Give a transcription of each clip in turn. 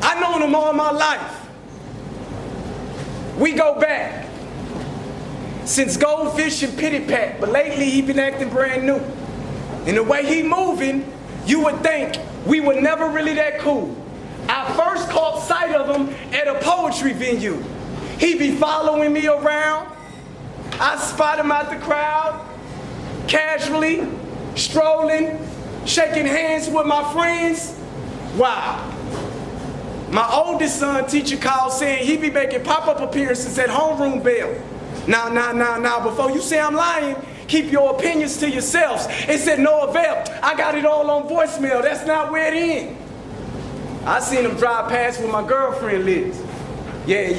I've known him all my life. We go back since Goldfish and Pity Pat, but lately he been acting brand new. And the way he moving, you would think we were never really that cool. I first caught sight of him at a poetry venue. He be following me around. I spot him out the crowd, casually, strolling, shaking hands with my friends. Wow. My oldest son teacher called saying he be making pop-up appearances at homeroom bell. Now, before you say I'm lying, keep your opinions to yourselves. It said no avail. I got it all on voicemail. That's not where it ends. I seen him drive past where my girlfriend lives. Yeah,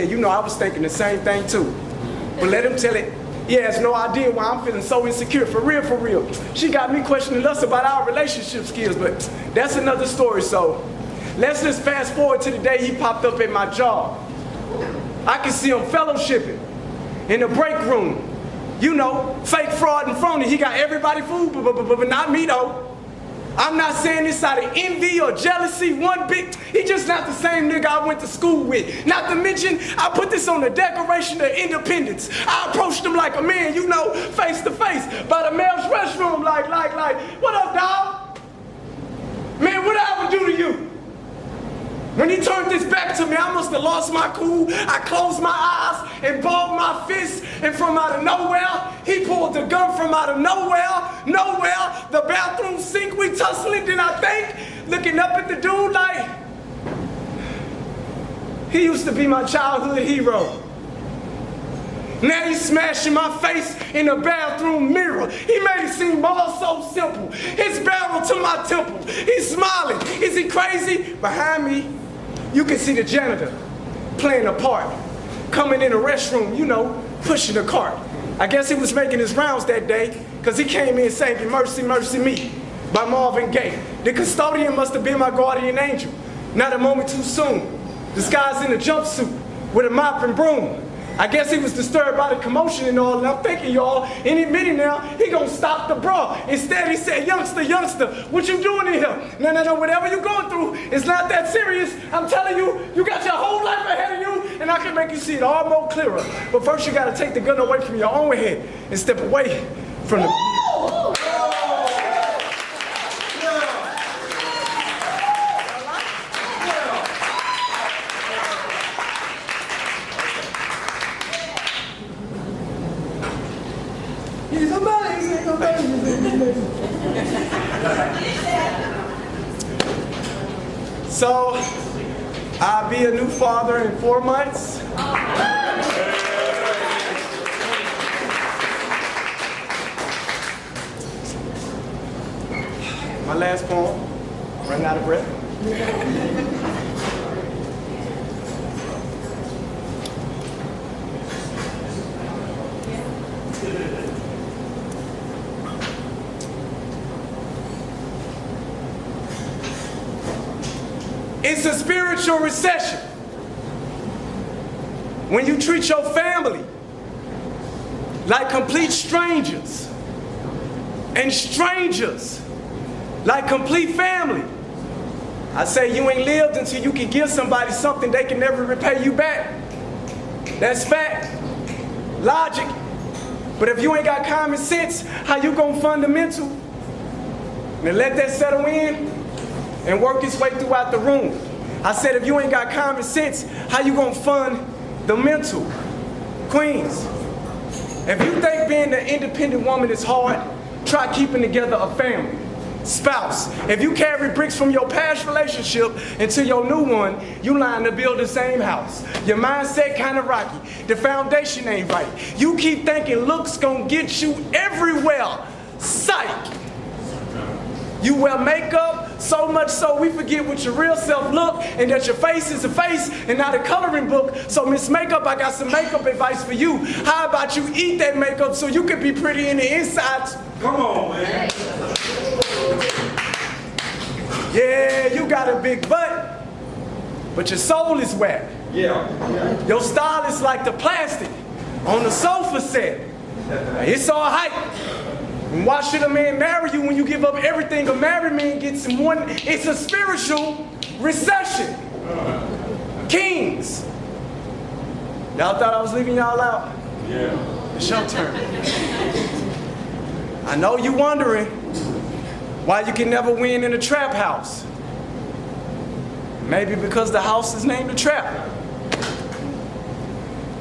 you know I was thinking the same thing too. But let him tell it. He has no idea why I'm feeling so insecure, for real. She got me questioning us about our relationship skills, but that's another story, so let's just fast forward to the day he popped up at my job. I can see him fellowshipping in the break room. You know, fake fraud and phony. He got everybody fooled, but not me though. I'm not saying this out of envy or jealousy one bit. He just not the same nigga I went to school with. Not to mention, I put this on the Declaration of Independence. I approached him like a man, you know, face to face, by the male's restroom, like, what up, dawg? Man, what I ever do to you? When he turned this back to me, I must have lost my cool. I closed my eyes and balled my fists, and from out of nowhere, he pulled the gun from out of nowhere. The bathroom sink, we tussling, then I think, looking up at the dude like, he used to be my childhood hero. Now he's smashing my face in the bathroom mirror. He made it seem all so simple. His barrel to my temple. He's smiling. Is he crazy? Behind me, you can see the janitor playing a part, coming in the restroom, you know, pushing a cart. I guess he was making his rounds that day because he came in singing Mercy, Mercy Me by Marvin Gaye. The custodian must have been my guardian angel. Not a moment too soon. Disguised in a jumpsuit with a mop and broom. I guess he was disturbed by the commotion and all, and I'm thinking, y'all, any minute now, he gonna stop the bra. Instead, he said, youngster, what you doing in here? No, whatever you going through, it's not that serious. I'm telling you, you got your whole life ahead of you, and I can make you see it all more clearer. But first, you gotta take the gun away from your own head and step away from the... He's amazing. So, I'll be a new father in 4 months. My last poem, running out of breath. It's a spiritual recession when you treat your family like complete strangers and strangers like complete family. I say you ain't lived until you can give somebody something they can never repay you back. That's fact, logic. But if you ain't got common sense, how you gonna fund the mental? Now let that settle in and work its way throughout the room. I said, if you ain't got common sense, how you gonna fund the mental? Queens, if you think being an independent woman is hard, try keeping together a family. Spouse, if you carry bricks from your past relationship into your new one, you lying to build the same house. Your mindset kinda rocky, the foundation ain't right. You keep thinking looks gonna get you everywhere. Psych. You wear makeup, So much so we forget what your real self look and that your face is a face and not a coloring book. So Miss Makeup, I got some makeup advice for you. How about you eat that makeup so you can be pretty in the inside? Come on, man. Yeah, you got a big butt, but your soul is wet. Yeah. Your style is like the plastic on the sofa set. It's all hype. And why should a man marry you when you give up everything a married man gets in one? It's a spiritual recession. Kings. Y'all thought I was leaving y'all out? Yeah. It's your turn. I know you wondering why you can never win in a trap house. Maybe because the house is named the Trap.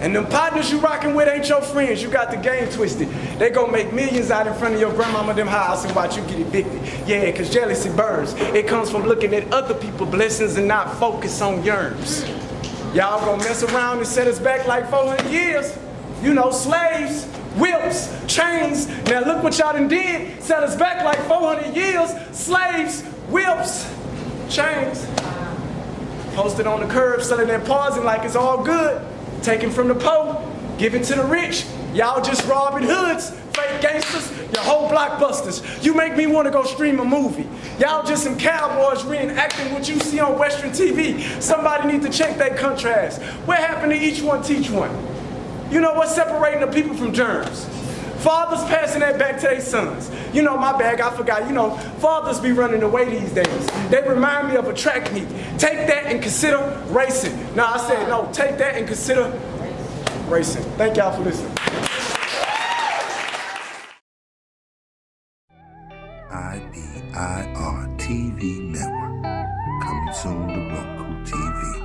And them partners you rockin' with ain't your friends. You got the game twisted. They gon' make millions out in front of your grandmama them house and watch you get evicted. Yeah, cause jealousy burns. It comes from looking at other people's blessings and not focus on yours. Y'all gonna mess around and set us back like 400 years. You know, slaves, whips, chains. Now look what y'all done did. Set us back like 400 years. Slaves, whips, chains. Posted on the curb, selling that pausing like it's all good. Taken from the poor, given to the rich. Y'all just robbing hoods, fake gangsters, your whole blockbusters. You make me want to go stream a movie. Y'all just some cowboys reenacting what you see on Western TV. Somebody need to check their contrast. What happened to each one teach one? You know what's separating the people from germs? Fathers passing that back to their sons. You know, my bag, I forgot. You know, fathers be running away these days. They remind me of a track meet. Take that and consider racing. No, I said, no, take that and consider racing. Thank y'all for listening. IBIR TV Network. Coming soon to Roku TV.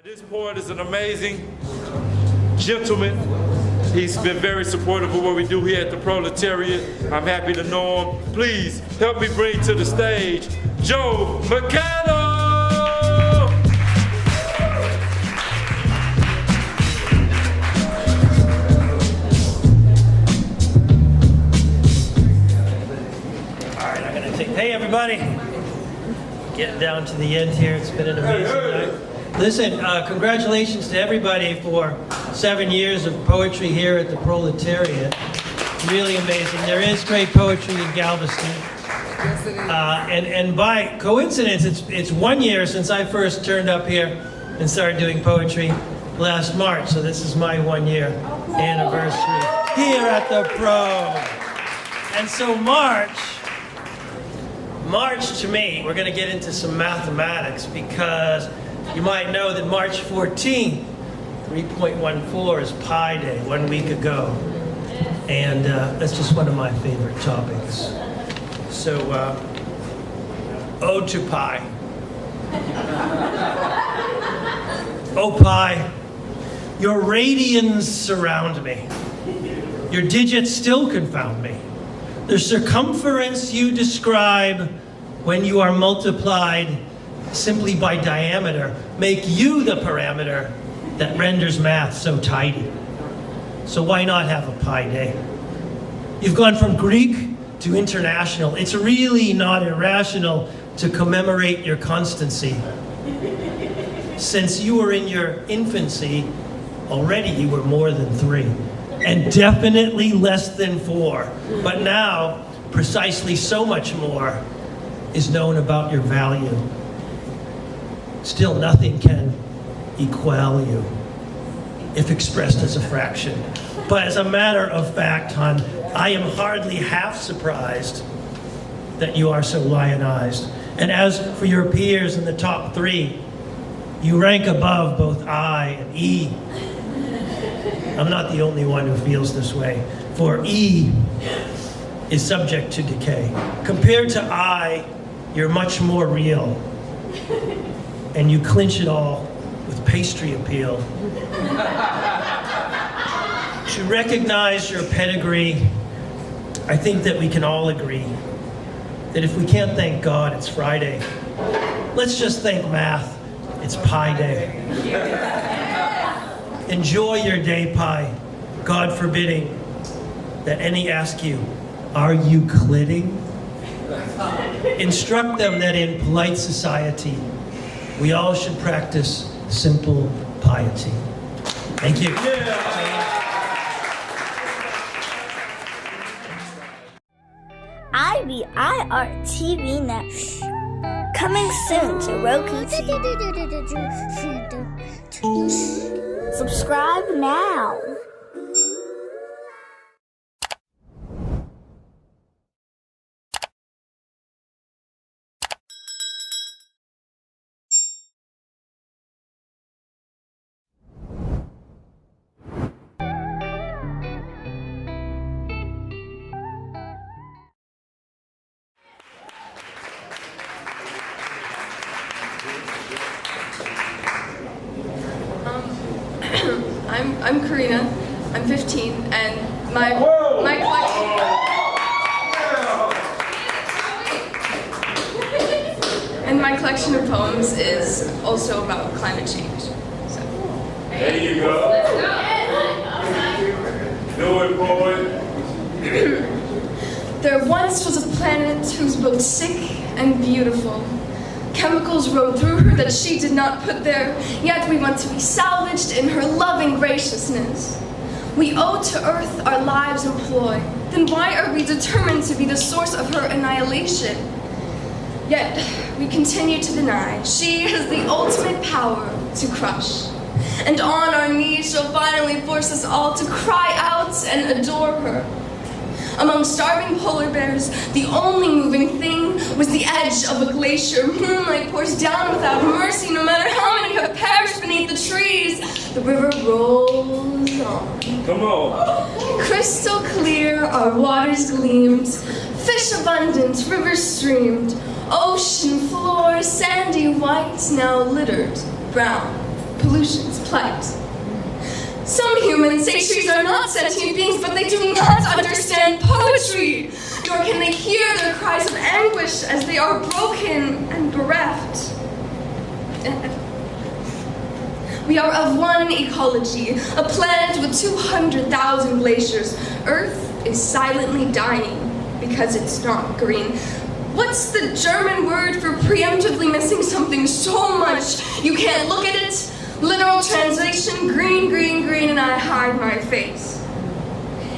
This poet is an amazing gentleman. He's been very supportive of what we do here at the Proletariat. I'm happy to know him. Please help me bring to the stage Joe McCannell. All right, I'm gonna take, hey everybody. Getting down to the end here, it's been an amazing night. Listen, congratulations to everybody for 7 years of poetry here at the Proletariat. Really amazing. There is great poetry in Galveston. Yes, it is. And by coincidence, it's 1 year since I first turned up here and started doing poetry last March. So this is my 1 year anniversary here at the Pro. And so March to me, we're gonna get into some mathematics because you might know that March 14th, 3.14 is Pi Day, 1 week ago. And that's just one of my favorite topics. So, ode to Pi. Oh Pi, your radians surround me. Your digits still confound me. The circumference you describe when you are multiplied simply by diameter make you the parameter that renders math so tidy. So why not have a Pi Day? You've gone from Greek to international. It's really not irrational to commemorate your constancy. Since you were in your infancy, already you were more than 3, and definitely less than 4. But now, precisely so much more is known about your value. Still, nothing can equal you if expressed as a fraction. But as a matter of fact, hon, I am hardly half surprised that you are so lionized. And as for your peers in the top 3, you rank above both I and E. I'm not the only one who feels this way, for E is subject to decay. Compared to I, you're much more real. And you clinch it all with pastry appeal. To recognize your pedigree, I think that we can all agree that if we can't thank God, it's Friday. Let's just thank math. It's Pi Day. Enjoy your day, Pi. God forbidding that any ask you, are you clitting? Instruct them that in polite society, we all should practice simple piety. Thank you. IBIR TV Net. Coming soon to Roku TV. Subscribe now. I'm Karina. I'm 15, and my collection. And my collection of poems is also about climate change. So. There you go. Do it, poet. There once was a planet who's both sick and beautiful. Chemicals rode through her that she did not put there, yet we want to be salvaged in her loving graciousness. We owe to Earth our lives employ, then why are we determined to be the source of her annihilation? Yet we continue to deny she has the ultimate power to crush, and on our knees she'll finally force us all to cry out and adore her. Among starving polar bears, the only moving thing was the edge of a glacier. Moonlight pours down without mercy, no matter how many have perished beneath the trees. The river rolls on. Come on. Crystal clear, our waters gleamed. Fish abundant, rivers streamed. Ocean floor, sandy white, now littered, brown. Pollution's plight. Some humans say trees are not sentient beings, but they do not understand poetry, nor can they hear their cries of anguish as they are broken and bereft. We are of one ecology, a planet with 200,000 glaciers. Earth is silently dying because it's not green. What's the German word for preemptively missing something so much you can't look at it? Literal translation, green, green, green, and I hide my face.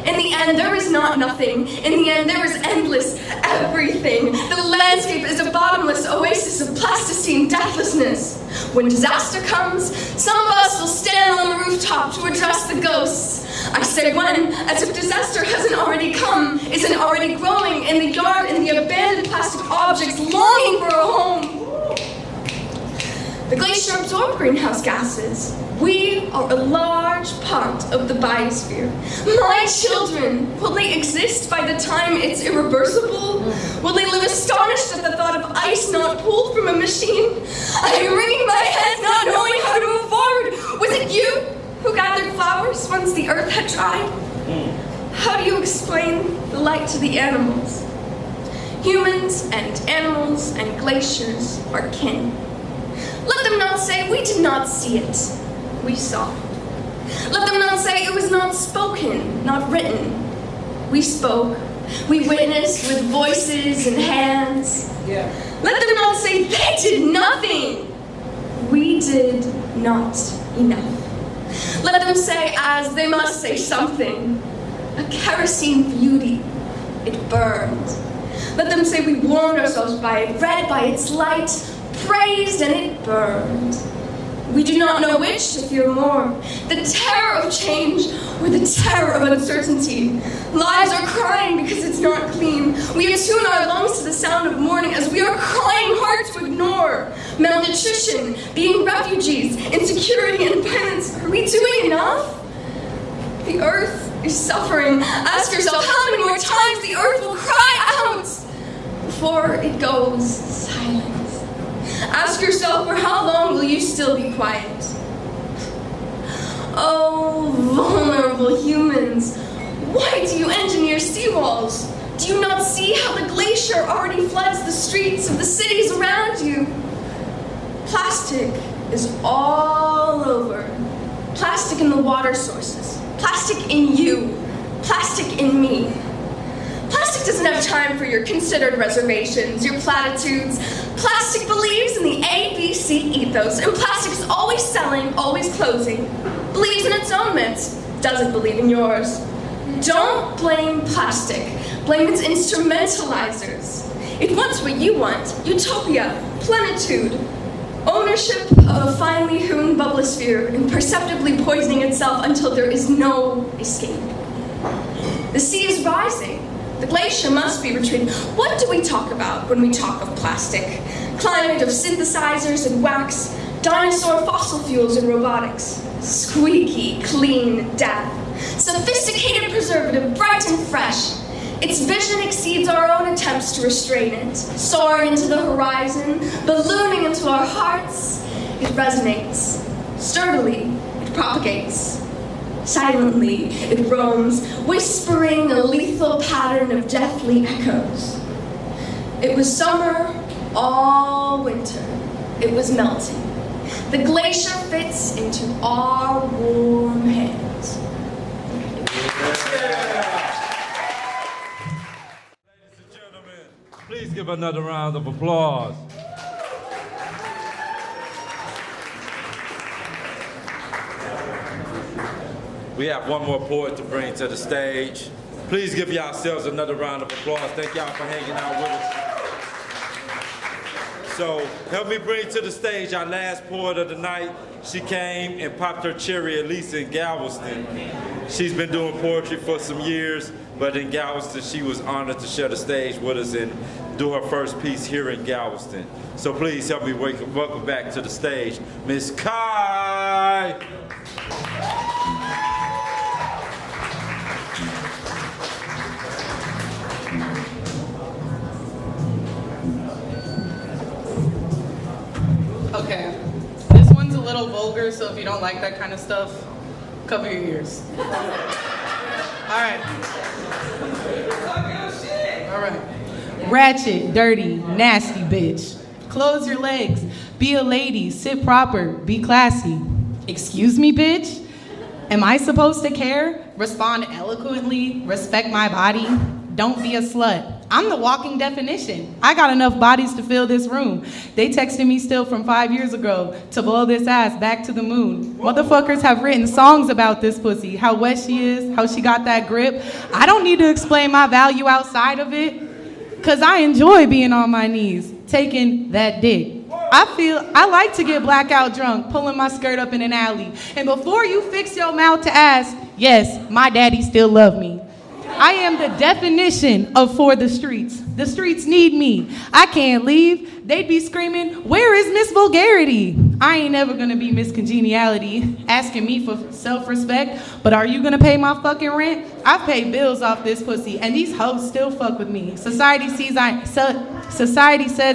In the end, there is not nothing. In the end, there is endless everything. The landscape is a bottomless oasis of plasticine deathlessness. When disaster comes, some of us will stand on the rooftop to address the ghosts. I say when, as if disaster hasn't already come, isn't already growing in the yard, in the abandoned plastic objects longing for a home. The glacier absorbed greenhouse gases. We are a large part of the biosphere. My children, will they exist by the time it's irreversible? Will they live astonished at the thought of ice not pulled from a machine? I am wringing my hands, not knowing how to move forward. Was it you who gathered flowers once the earth had dried? How do you explain the light to the animals? Humans and animals and glaciers are kin. Let them not say we did not see it, we saw. Let them not say it was not spoken, not written. We spoke, we witnessed with voices and hands. Let them not say they did nothing. We did not enough. Let them say, as they must say something, a kerosene beauty, it burned. Let them say we warmed ourselves by it, read by its light, praised, and it burned. We do not know which to fear more, the terror of change or the terror of uncertainty. Lives are crying because it's not clean. We attune our lungs to the sound of mourning as we are crying hard to ignore. Malnutrition, being refugees, insecurity, and penance. Are we doing enough? The earth is suffering. Ask yourself how many more times the earth will cry out before it goes silent. Ask yourself, for how long will you still be quiet? Oh, vulnerable humans, why do you engineer seawalls? Do you not see how the glacier already floods the streets of the cities around you? Plastic is all over. Plastic in the water sources. Plastic in you. Plastic in me. Plastic doesn't have time for your considered reservations, your platitudes. Plastic believes in the ABC ethos, and plastic is always selling, always closing. Believes in its own myths, doesn't believe in yours. Don't blame plastic. Blame its instrumentalizers. It wants what you want. Utopia, plenitude, ownership of a finely hewn bubblesphere, imperceptibly poisoning itself until there is no escape. The sea is rising. The glacier must be retreating. What do we talk about when we talk of plastic? Climate of synthesizers and wax, dinosaur fossil fuels and robotics, squeaky, clean death, sophisticated preservative, bright and fresh. Its vision exceeds our own attempts to restrain it, soaring into the horizon, ballooning into our hearts. It resonates. Sturdily, it propagates. Silently, it roams, whispering a lethal pattern of deathly echoes. It was summer all winter. It was melting. The glacier fits into our warm hands. Ladies and gentlemen, please give another round of applause. We have one more poet to bring to the stage. Please give yourselves another round of applause. Thank y'all for hanging out with us. So help me bring to the stage our last poet of the night. She came and popped her cherry, at least in Galveston. She's been doing poetry for some years, but in Galveston she was honored to share the stage with us and do her first piece here in Galveston. So please help me welcome back to the stage, Miss Kai. Okay, this one's a little vulgar, so if you don't like that kind of stuff, cover your ears. All right. Ratchet, dirty, nasty bitch. Close your legs. Be a lady. Sit proper. Be classy. Excuse me, bitch? Am I supposed to care? Respond eloquently. Respect my body. Don't be a slut. I'm the walking definition. I got enough bodies to fill this room. They texted me still from 5 years ago to blow this ass back to the moon. Motherfuckers have written songs about this pussy, how wet she is, how she got that grip. I don't need to explain my value outside of it, cause I enjoy being on my knees, taking that dick. I like to get blackout drunk, pulling my skirt up in an alley. And before you fix your mouth to ask, yes, my daddy still love me. I am the definition of for the streets. The streets need me. I can't leave. They'd be screaming, where is Miss Vulgarity? I ain't never gonna be Miss Congeniality, asking me for self-respect, but are you gonna pay my fucking rent? I've paid bills off this pussy, and these hoes still fuck with me. Society says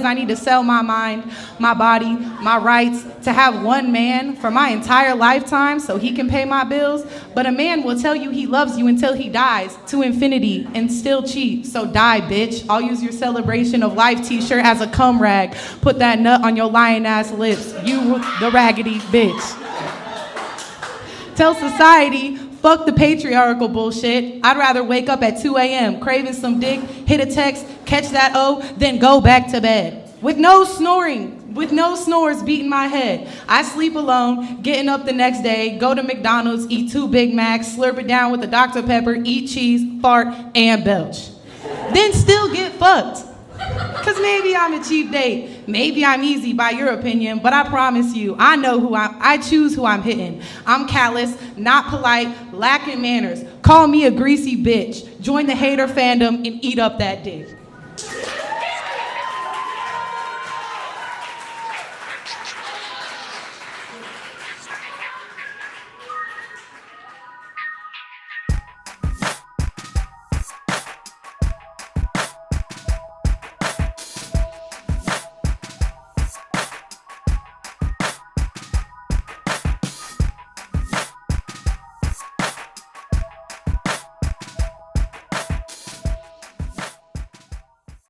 I need to sell my mind, my body, my rights, to have one man for my entire lifetime so he can pay my bills, but a man will tell you he loves you until he dies, to infinity, and still cheat, so die, bitch. I'll use your celebration of life t-shirt as a cum rag. Put that nut on your lying ass lips, you the raggedy bitch. Tell society, fuck the patriarchal bullshit. I'd rather wake up at 2 a.m. craving some dick, hit a text, catch that O, then go back to bed. With no snoring, with no snores beating my head. I sleep alone, getting up the next day, go to McDonald's, eat 2 Big Macs, slurp it down with a Dr. Pepper, eat cheese, fart, and belch. Then still get fucked. Cause maybe I'm a cheap date. Maybe I'm easy by your opinion, but I promise you, I know who I choose who I'm hitting. I'm callous, not polite, lacking manners. Call me a greasy bitch. Join the hater fandom and eat up that dick.